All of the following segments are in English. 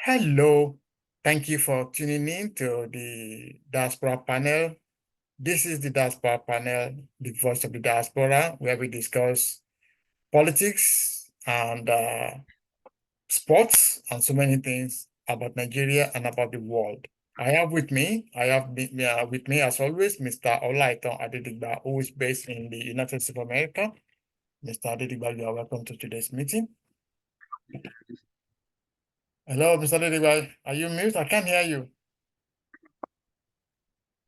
Hello, thank you for tuning in to the Diaspora Panel. This is the Diaspora Panel, the voice of the diaspora, where we discuss politics and sports and so many things about Nigeria and about the world. I have with me as always, Mr. Olaiton Adedigba, who is based in the United States of America. Mr. Adedigba, you are welcome to today's meeting. Hello, Mr. Adedigba. Are you mute? I can't hear you.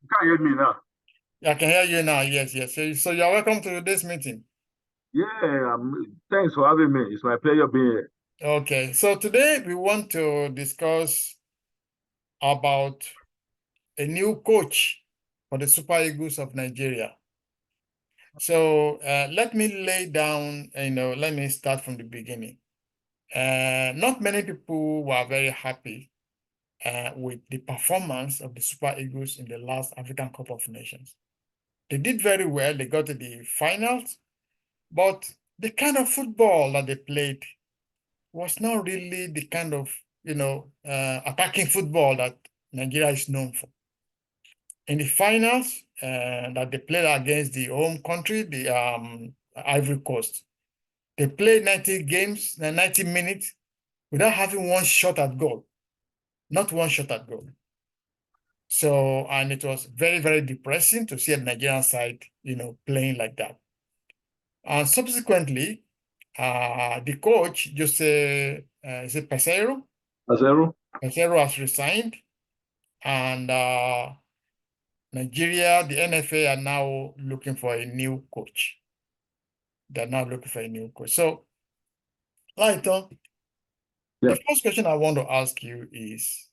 You can't hear me now. I can hear you now. Yes, yes. So you're welcome to this meeting. Yeah, thanks for having me. It's my pleasure being here. Okay. So today we want to discuss about a new coach for the Super Eagles of Nigeria. So let me lay down, let me start from the beginning. Not many people were very happy with the performance of the Super Eagles in the last African Cup of Nations. They did very well. They got to the finals, but the kind of football that they played was not really the kind of, attacking football that Nigeria is known for. In the finals that they played against the home country, the Ivory Coast, they played 90 games, 90 minutes without having one shot at goal. Not one shot at goal. So, and it was very, very depressing to see a Nigerian side, playing like that. And subsequently, the coach, Jose Peseiro, Azero? Peseiro has resigned, and Nigeria, the NFA are now looking for a new coach. They're now looking for a new coach. So, Laito, Yeah. the first question I want to ask you is,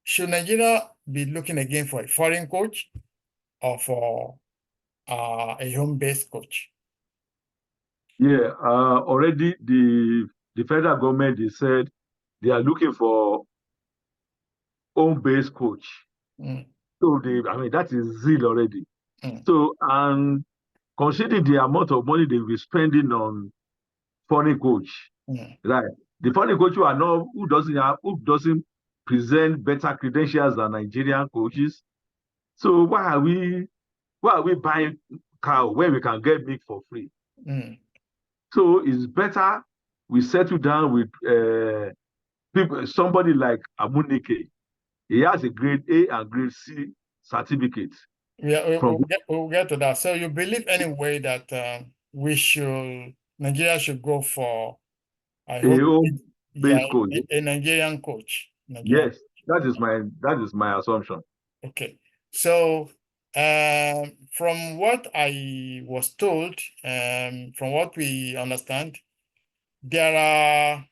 should Nigeria be looking again for a foreign coach or for a home-based coach? Yeah. Already the federal government, they said they are looking for home-based coach. Mm, So that is zeal already. mm, So, and considering the amount of money they will be spending on foreign coach, mm. right? The foreign coach who doesn't present better credentials than Nigerian coaches. So why are we buying cow when we can get milk for free? Mm. So it's better we settle down with people, somebody like Amunike. He has a grade A and grade C certificate Yeah, from we'll get to that. So you believe anyway that Nigeria should go for, I a hope, yeah, home-based coach. a Nigerian coach. Nigerian. Yes, that is my assumption. Okay. So from what I was told, from what we understand, there are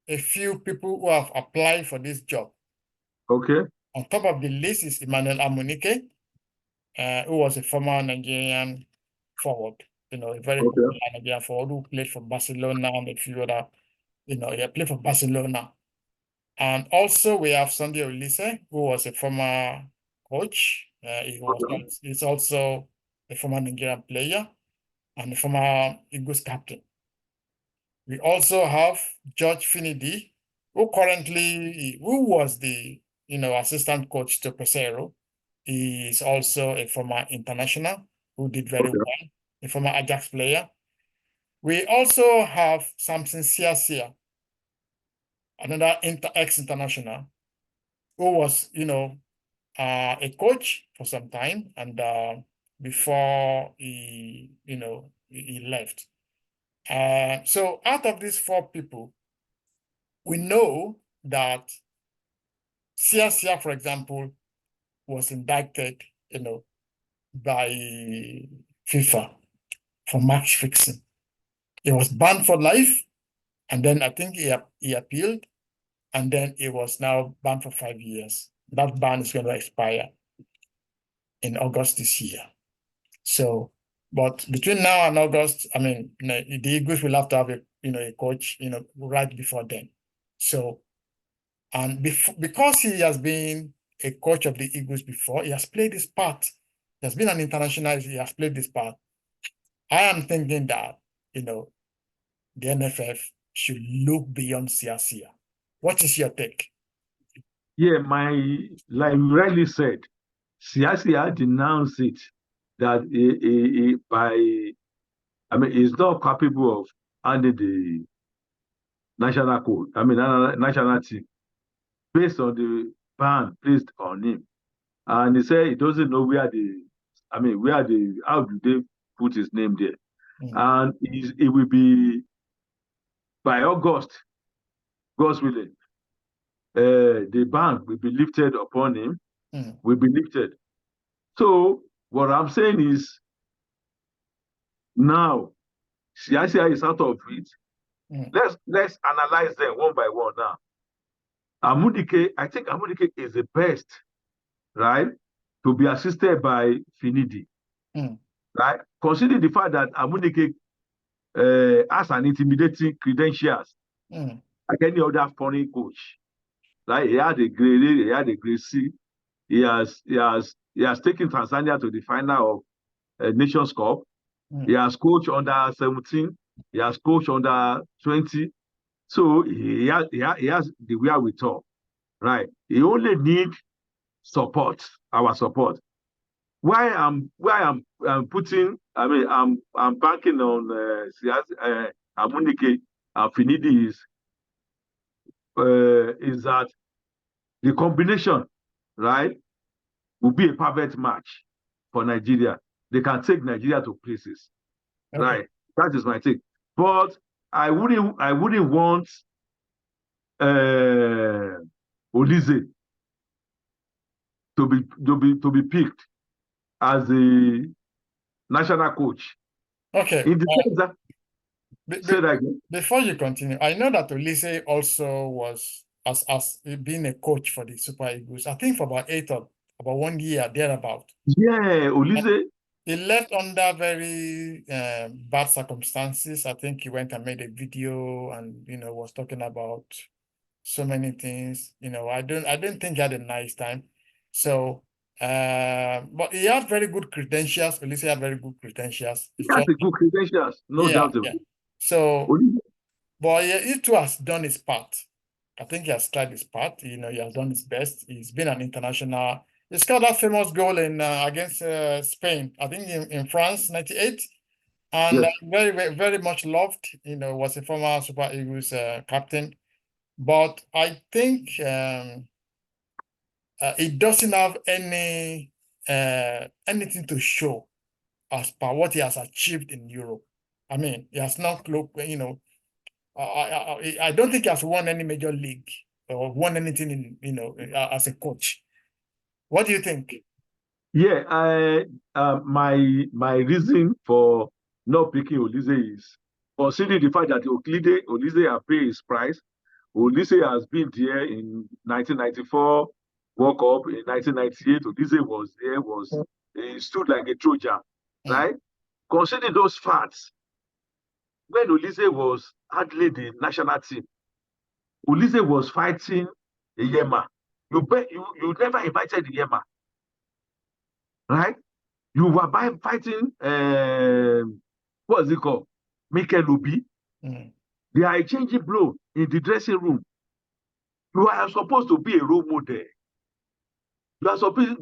a few people who have applied for this job. Okay. On top of the list is Emmanuel Amunike, who was a former Nigerian forward, a very Okay. popular Nigerian forward who played for Barcelona and a few other, he played for Barcelona. And also we have Sunday Olise, who was a former coach. Okay. He's also a former Nigerian player and a former Eagles captain. We also have George Finidi, who was the, assistant coach to Peseiro. He is also a former international who did very Okay. well, a former Ajax player. We also have Samson Siasia, another ex-international, who was, a coach for some time, and before he left. So out of these four people, we know that Sia, for example, was indicted, by FIFA for match fixing. He was banned for life, and then I think he appealed, and then he was now banned for 5 years. That ban is going to expire in August this year. So, but between now and August, I mean, the Eagles will have to have a coach, right before then. So, and because he has been a coach of the Eagles before, he has played this part. He has been an international, he has played this part. I am thinking that, the NFF should look beyond Sia. What is your take? Yeah, like you rightly said, Siasia denounced it that he's not capable of handling the national code. National team based on the ban placed on him. And he said he doesn't know how do they put his name there? And it will be by August, God's willing, the ban will be lifted upon him, will be lifted. So what I'm saying is now, CICI is out of it. Let's analyze them one by one now. I think Amunike is the best, right, to be assisted by Finidi, right? Considering the fact that Amunike has an intimidating credentials like any other foreign coach. Like he had a grade A, he had a grade C. He has taken Tanzania to the final of Nations Cup. He has coached under 17. He has coached under 20. So he has the wherewithal, right? He only need support, our support. Why I'm putting, I'm banking on Amunike and Finidi is that the combination, right, will be a perfect match for Nigeria. They can take Nigeria to places, right? That is my take. But I wouldn't want Olise to be picked as the national coach. Okay. In the sense that, say that again. Before you continue, I know that Olise also was as being a coach for the Super Eagles, I think for about 1 year, thereabout. Yeah, Olise. He left under very bad circumstances. I think he went and made a video and was talking about so many things. I don't think he had a nice time. So but he had very good credentials. Olise had very good credentials. He has good credentials, no doubt about it. So but he too has done his part. I think he has tried his part. He has done his best. He's been an international. He scored that famous goal in against Spain, I think in France, 98. And yes. Very, very, very much loved. Was a former Super Eagles captain. But I think it doesn't have anything to show as per what he has achieved in Europe. I mean, he has not looked, I don't think he has won any major league or won anything as a coach. What do you think? Yeah, my reason for not picking Olise is considering the fact that Olise has paid his price. Olise has been there in 1994 World Cup, in 1998. Olise was there, he stood like a Trojan, right? Considering those facts, when Olise was handling the national team, Olise was fighting Yema. You never invited Yema, right? You were fighting what's it called? Mikel Obi. They are exchanging blow in the dressing room. You are supposed to be a role model. You are supposed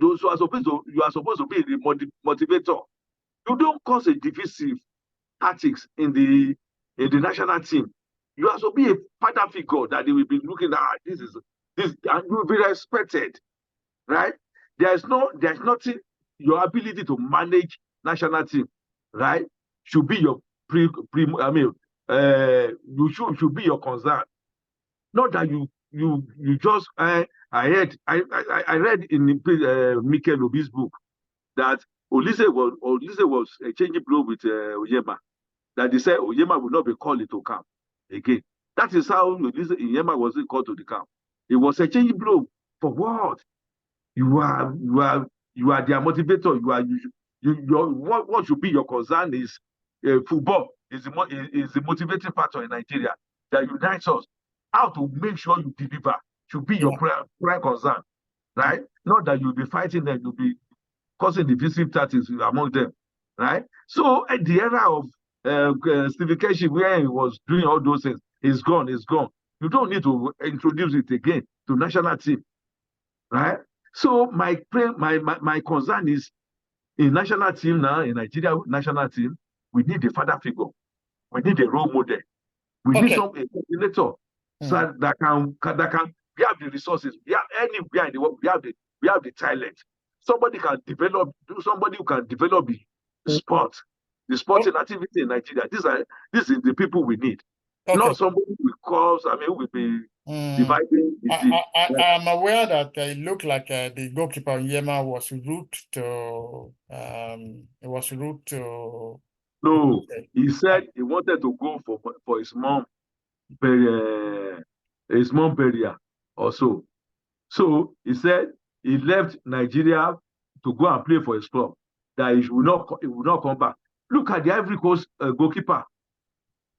to be the motivator. You don't cause a divisive tactics in the national team. You are supposed to be a father figure that they will be looking at. This, and you will be respected, right? There's nothing. Your ability to manage national team, right, should be your you should be your concern. Not that you just I read in Mikel Obi's book that Olise was exchanging blow with Oyema. That they said Oyema would not be called to camp again. That is how Oyema wasn't called to the camp. It was exchanging blow for what? You are their motivator. What should be your concern is football is the motivating factor in Nigeria that unites us. How to make sure you deliver should be your prime concern, right? Not that you'll be fighting them, you'll be causing divisive tactics among them, right? So at the era of Stephen Keshi, where he was doing all those things, is gone. You don't need to introduce it again to national team, right? So my concern is in national team now, in Nigeria national team, we need a father figure. We need a role model. We need Okay. a coordinator so that can we have the resources. We have anywhere in the world, we have the talent. Somebody who can develop the sport, the sporting activity in Nigeria. This is the people we need. Okay. Not somebody who will be dividing the team. I'm aware that it looked like the goalkeeper Yema was route to No, he said he wanted to go for his mom burial or so. So he said he left Nigeria to go and play for his club. That he will not come back. Look at the Ivory Coast goalkeeper.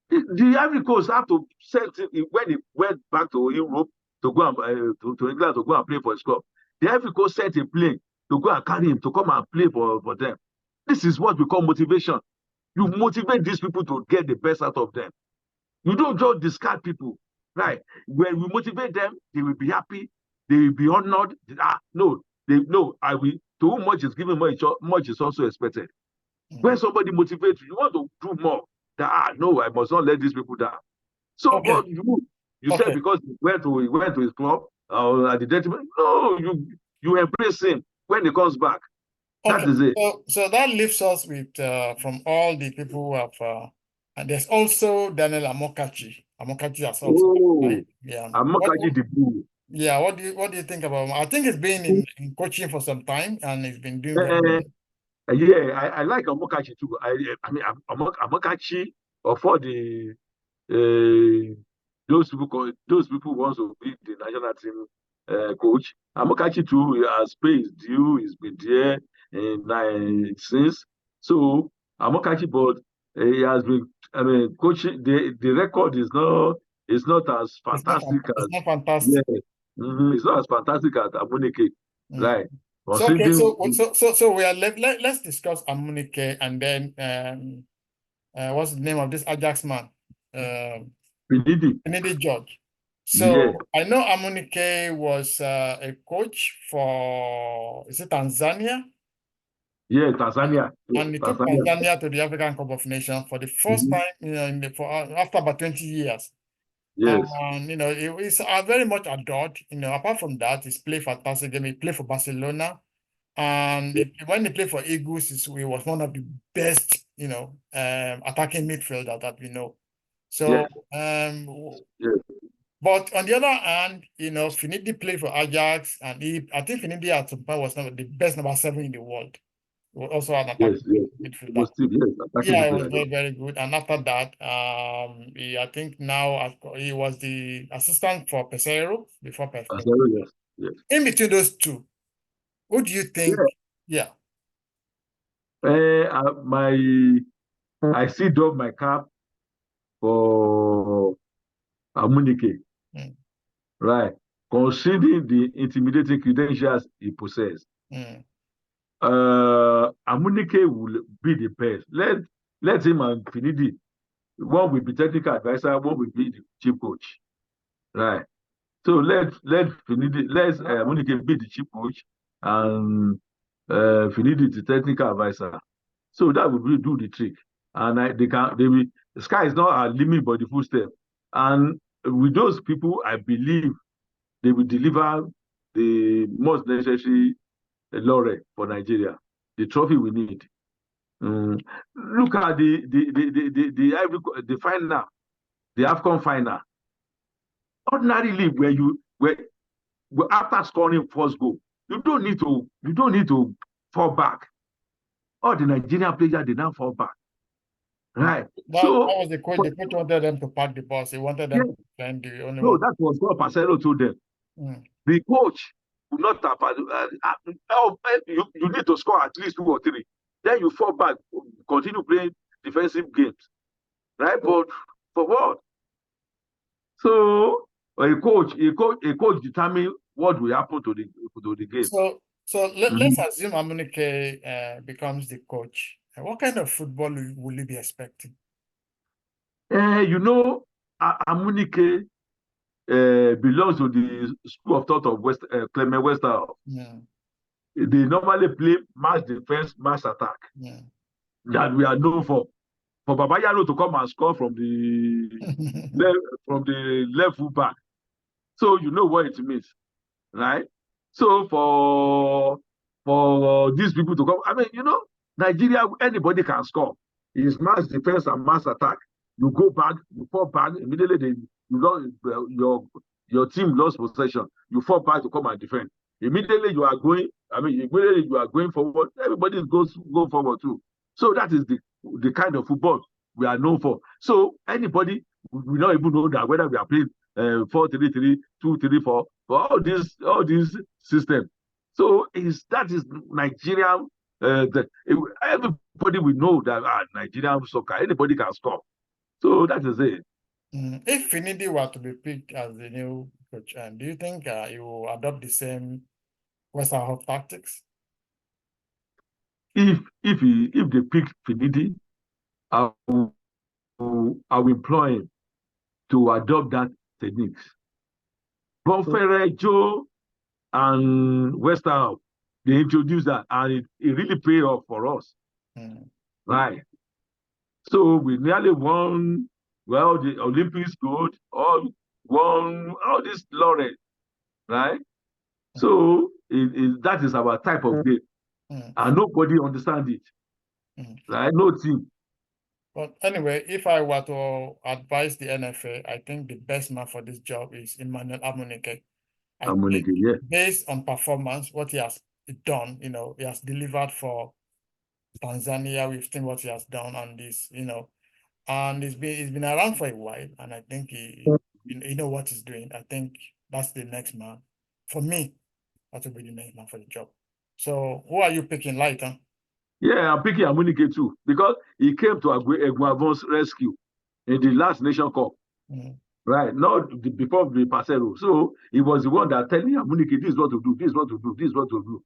The Ivory Coast have to send him when he went back to Europe to go and to England to go and play for his club. The Ivory Coast sent a plane to go and carry him to come and play for them. This is what we call motivation. You motivate these people to get the best out of them. You don't just discard people, right? When we motivate them, they will be happy, they will be honored. I will. To whom much is given, much is also expected. When somebody motivates you, you want to do more. No, I must not let these people down. So, but you said because he went to his club at the detriment. No, you embrace him when he comes back. That is it. So that leaves us with from all the people who have and there's also Daniel Amokachi. Amokachi has also right? Yeah. Amokachi the Bull. Yeah, what do you think about him? I think he's been in coaching for some time and he's been doing very well. Yeah, I like Amokachi too. I mean Amokachi of all the those people who want to be the national team coach. Amokachi too has paid his due. He's been there since. So Amokachi, but he has been. I mean, coaching. The record is not as fantastic as. It's not fantastic. Yeah, it's not as fantastic as Amunike, right? So we are let's discuss Amunike and then what's the name of this Ajax man? Finidi George. So I know Amunike was a coach for is it Tanzania? Yeah, Tanzania. And he took Tanzania to the African Cup of Nations for the first time, after about 20 years. Yes. He's very much adored. Apart from that, he's played fantastic game. He played for Barcelona. And when he played for Eagles, he was one of the best, attacking midfielder that we know. So, but on the other hand, Finidi played for Ajax, and I think Finidi at some point was the best number 7 in the world. He was also an attacking midfielder. It was very, very good. And after that, I think now he was the assistant for Peseiro before Peseiro. Yes. In between those two, who do you think? Yeah. I still drop my cap for Amunike. Right. Considering the intimidating credentials he possesses. Amunike will be the best. Let him and Finidi. One will be technical advisor, one will be the chief coach. Right. So let Amunike be the chief coach and Finidi the technical advisor. So that will do the trick. And the sky is not a limit but the footstep. And with those people, I believe they will deliver the most necessary laurel for Nigeria, the trophy we need. Look at the final, the AFCON final. Ordinarily, where after scoring first goal, you don't need to fall back. All the Nigerian players did not fall back. Right. That was the coach. The coach wanted them to pack the bus. He wanted them to defend the only one. That was what Peseiro told them. The coach will not tap. You need to score at least 2 or 3. Then you fall back, continue playing defensive games. Right? But for what? So a coach determine what will happen to the game. So let's assume Amunike becomes the coach. What kind of football will you be expecting? Amunike belongs to the school of thought of Clement Westerhoff. Yeah. They normally play mass defense, mass attack Yeah. that we are known for. For Babayaro to come and score from the left full back. So you know what it means, right? So for these people to come, I mean, Nigeria, anybody can score. It's mass defense and mass attack. You go back, you fall back, immediately your team lost possession. You fall back to come and defend. Immediately you are going, immediately you are going forward, everybody go forward too. So that is the kind of football we are known for. So anybody, we don't even know that whether we are playing 4-3-3, 2-3-4, for all these systems. So that is Nigeria. Everybody will know that Nigerian soccer, anybody can score. So that is it. If Finidi were to be picked as the new coach, do you think he will adopt the same Westerhoff tactics? If they pick Finidi, I will employ him to adopt that techniques. But Joe and Westerhoff, they introduced that, and it really paid off for us. Right. So we nearly won, the Olympics gold, won all this laurel, right? So that is our type of game. And nobody understands it. Right? No team. But anyway, if I were to advise the NFA, I think the best man for this job is Emmanuel Amunike. I think based on performance, what he has done, he has delivered for Tanzania. We've seen what he has done on this, and he's been around for a while, and I think he know what he's doing. I think that's the next man. For me, that will be the next man for the job. So who are you picking, Lighter? Yeah, I'm picking Amunike too, because he came to Eguavon's rescue in the last Nation Cup. Right, not before the Peseiro. So he was the one that telling Amunike, this is what to do, this is what to do, this is what to do.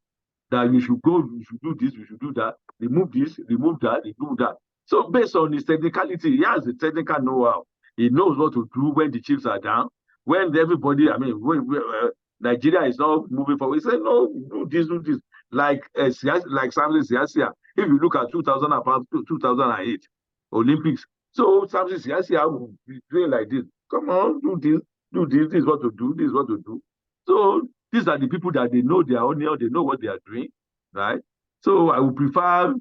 That you should go, you should do this, you should do that, remove this, remove that, remove that. So based on his technicality, he has the technical know-how. He knows what to do when the chips are down, when everybody, when Nigeria is not moving forward. He said, no, do this, do this. Like Samson Siasia, if you look at 2008 Olympics, so Samson Siasia will be doing like this. Come on, do this, this is what to do, this is what to do. So these are the people that they know their onion, they know what they are doing, right? So I would prefer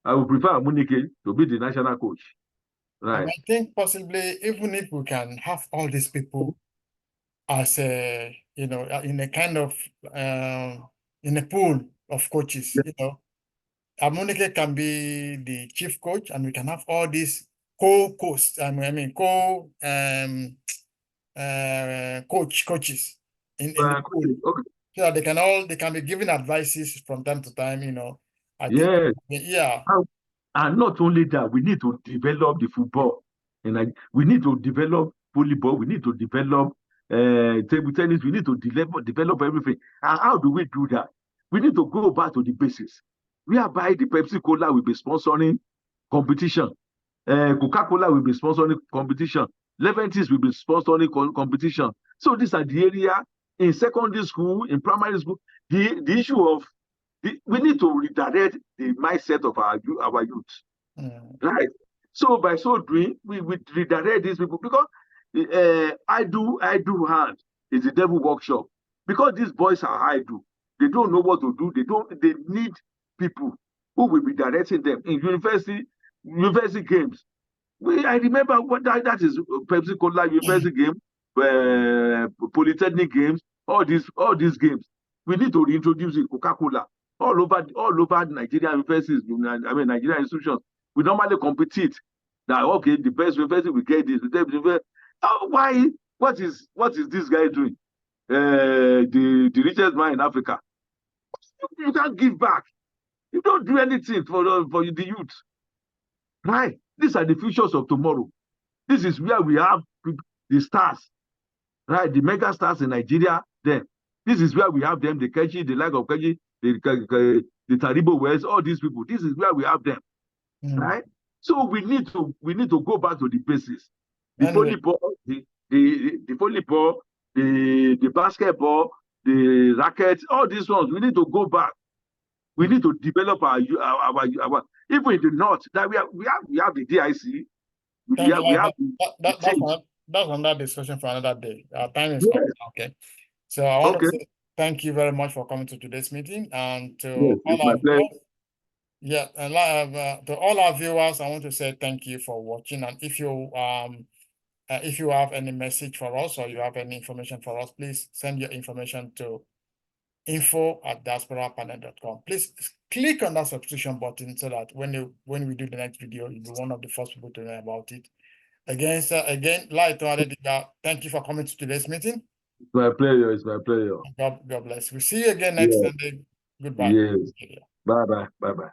Amunike to be the national coach. Right. And I think possibly even if we can have all these people as in a kind of in a pool of coaches, Amunike can be the chief coach, and we can have all these coaches coaches in the pool. Okay. So that they can be giving advices from time to time, I think, yeah. And not only that, we need to develop the football. And we need to develop volleyball, we need to develop table tennis, we need to develop everything. And how do we do that? We need to go back to the basics. Whereby the Pepsi Cola will be sponsoring competition. Coca-Cola will be sponsoring competition. Leventis will be sponsoring competition. So these are the area in secondary school, in primary school, the issue of we need to redirect the mindset of our youth. Right? So by so doing, we redirect these people, because I do hand is the devil workshop. Because these boys are idle. They don't know what to do. They need people who will be directing them in university games. I remember what that is Pepsi Cola university game, polytechnic games, all these games. We need to reintroduce Coca-Cola all over Nigerian universities. Nigerian institutions. We normally compete that okay, the best university will get this. Why? What is this guy doing? The richest man in Africa. You can't give back. You don't do anything for the youth. Right? These are the futures of tomorrow. This is where we have the stars, right? The mega stars in Nigeria. Then this is where we have them. The Keji, the like of Keji, the Taribo West, all these people. This is where we have them, right? So we need to go back to the basics. The volleyball, the volleyball, the basketball, the racket, all these ones. We need to go back. We need to develop our even in the north that we have the DIC. We have the change. That's another discussion for another day. Our time is up. Yes. Okay. So I want to Okay. say thank you very much for coming to today's meeting, and to Yes, it's all my our pleasure. viewers. Yeah, and to all our viewers, I want to say thank you for watching. And if you have any message for us or you have any information for us, please send your information to info@diasporapanel.com. Please click on that subscription button so that when we do the next video, you'll be one of the first people to know about it. Again, Lai Toadediga, thank you for coming to today's meeting. It's my pleasure. It's my pleasure. God bless. We'll see you again next Sunday. Goodbye. Yes. Bye bye. Bye bye.